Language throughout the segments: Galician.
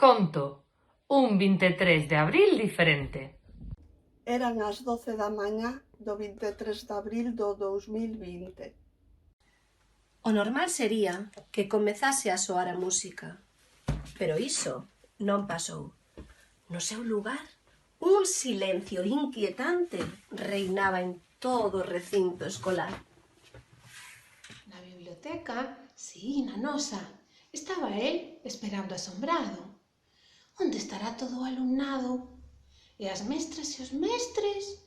Conto un 23 de abril diferente. Eran as 12 da mañá do 23 de abril do 2020. O normal sería que comezase a soar a música, pero iso non pasou. No seu lugar, un silencio inquietante reinaba en todo o recinto escolar. Na biblioteca, si, na nosa, estaba el esperando asombrado. Onde estará todo o alumnado? E as mestras e os mestres?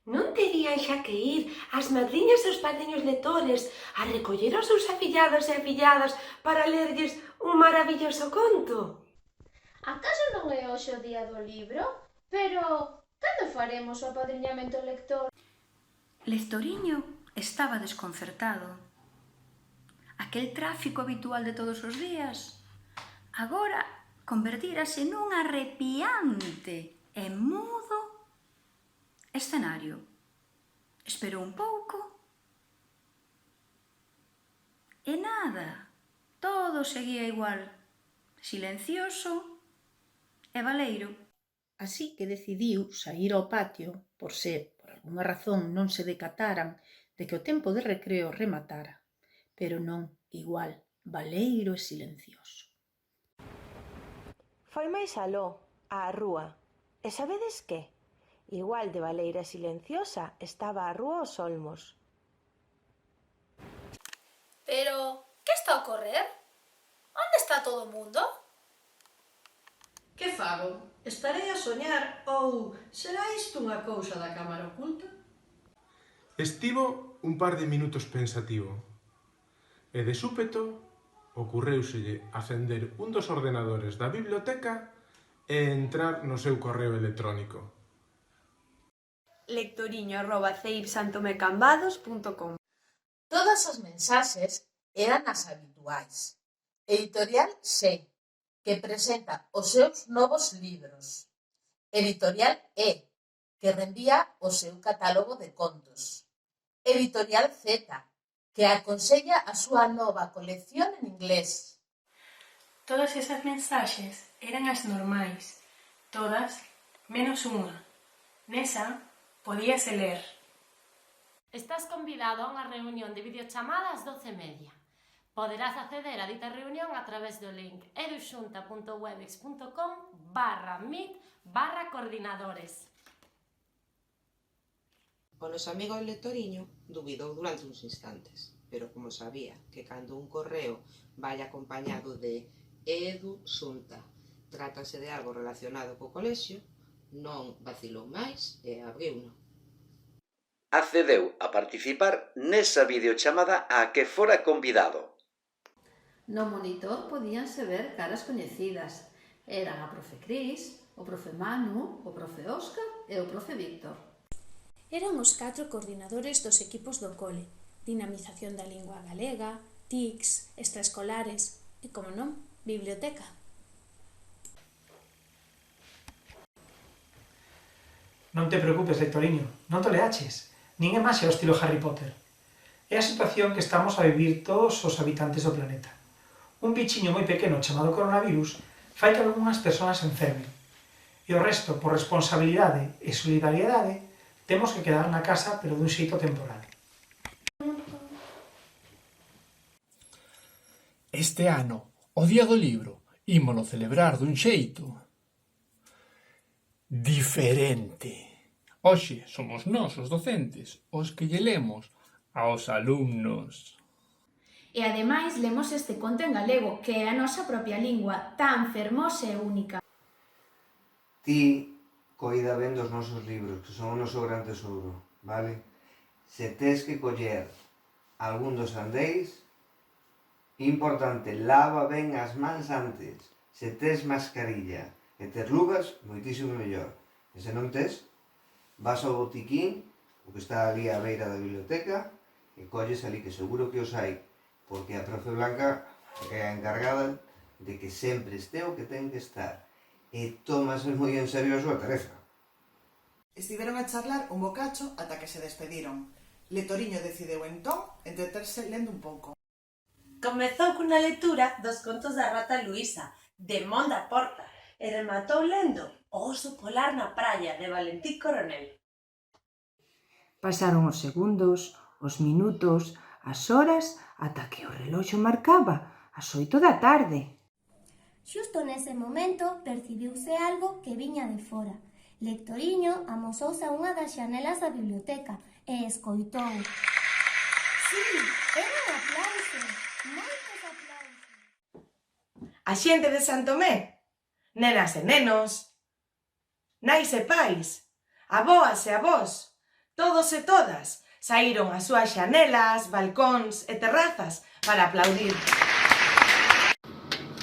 Non terían xa que ir as madriñas e os padriños lectores a recoller os seus afillados e afilladas para lerlles un maravilloso conto? Acaso non é hoxe o día do libro? Pero, cando faremos o apadriñamento lector? Lectoriño estaba desconcertado. Aquel tráfico habitual de todos os días agora convertírase nun arrepiante e mudo escenario. Esperou un pouco e nada, todo seguía igual, silencioso e baleiro. Así que decidiu saír ao patio por se, por algunha razón, non se decataran de que o tempo de recreo rematara, pero non igual, baleiro e silencioso. Foi máis aló, á rúa. E sabedes que? Igual de baleira e silenciosa estaba a rúa Os Olmos. Pero, que está a ocorrer? Onde está todo o mundo? Que fago? Estarei a soñar ou será isto unha cousa da cámara oculta? Estivo un par de minutos pensativo e de súpeto ocurréuselle acender un dos ordenadores da biblioteca e entrar no seu correo electrónico. lectoriño@ceibsantomecambados.com. Todas as mensaxes eran as habituais. Editorial C, que presenta os seus novos libros. Editorial E, que reenvía o seu catálogo de contos. Editorial Z, que aconsella a súa nova colección en inglés. Todas esas mensaxes eran as normais, todas menos unha. Nesa podíase ler. Estás convidado a unha reunión de videochamada ás 12:30. Poderás acceder a dita reunión a través do link eduxunta.webex.com/meet/coordinadores. O noso amigo el lectoriño dubidou durante uns instantes, pero como sabía que cando un correo vai acompañado de Eduxunta trátase de algo relacionado co colexio, non vacilou máis e abriuno. Accedeu a participar nesa videochamada á que fora convidado. No monitor podíanse ver caras coñecidas. Eran a profe Cris, o profe Manu, o profe Óscar e o profe Víctor. Eran os 4 coordinadores dos equipos do cole, dinamización da lingua galega, TICs, extraescolares e, como non, biblioteca. Non te preocupes, lectoriño, non te leaches. Nin é máis ao estilo Harry Potter. É a situación que estamos a vivir todos os habitantes do planeta. Un bichiño moi pequeno chamado coronavirus fai que algunhas persoas se enfermen. E o resto, por responsabilidade e solidariedade, temos que quedar na casa, pero dun xeito temporal. Este ano, o Día do Libro, ímolo celebrar dun xeito diferente. Hoxe somos nós, os docentes, os que lle lemos aos alumnos. E ademais lemos este conto en galego, que é a nosa propia lingua, tan fermosa e única. Ti coida ben dos nosos libros, que son o noso gran tesouro, vale? Se tes que coller algún dos andéis, importante, lava ben as mans antes. Se tes mascarilla e tes luvas, moitísimo mellor. E se non tes, vas ao botiquín, o que está ali á beira da biblioteca, e colles ali, que seguro que os hai, porque a profe Blanca é a encargada de que sempre este o que ten que estar. E tómase moi en serio a súa tarefa. Estiveron a charlar un bocacho ata que se despediron. Lectoriño decideu entón entreterse lendo un pouco. Comezou cunha lectura dos contos da rata Luisa, de Monda Porta, e rematou lendo O oso polar na praia, de Valentín Coronel. Pasaron os segundos, os minutos, as horas, ata que o reloxo marcaba as 8 da tarde. Xusto nese momento percibiuse algo que viña de fora. Lectoriño amosouse a unha das xanelas da biblioteca e escoitou. Sí, eran aplausos, moitos aplausos. A xente de Santomé, nenas e nenos, nais e pais, avoas e avós, todos e todas, saíron ás súas xanelas, balcóns e terrazas para aplaudir.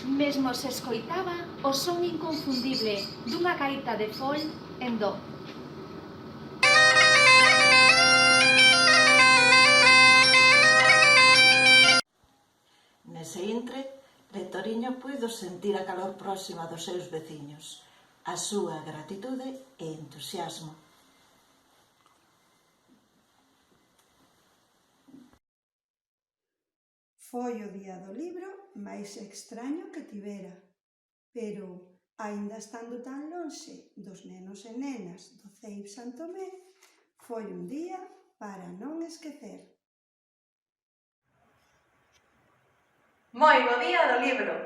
Mesmo se escoitaba o son inconfundible dunha gaita de fol en do. Nese intre, Lectoriño puido sentir a calor próxima dos seus veciños, a súa gratitude e entusiasmo. Foi o día do libro máis extraño que tivera, pero, aínda estando tan lonxe dos nenos e nenas do CEIP Santomé, foi un día para non esquecer. Moi bo día do libro!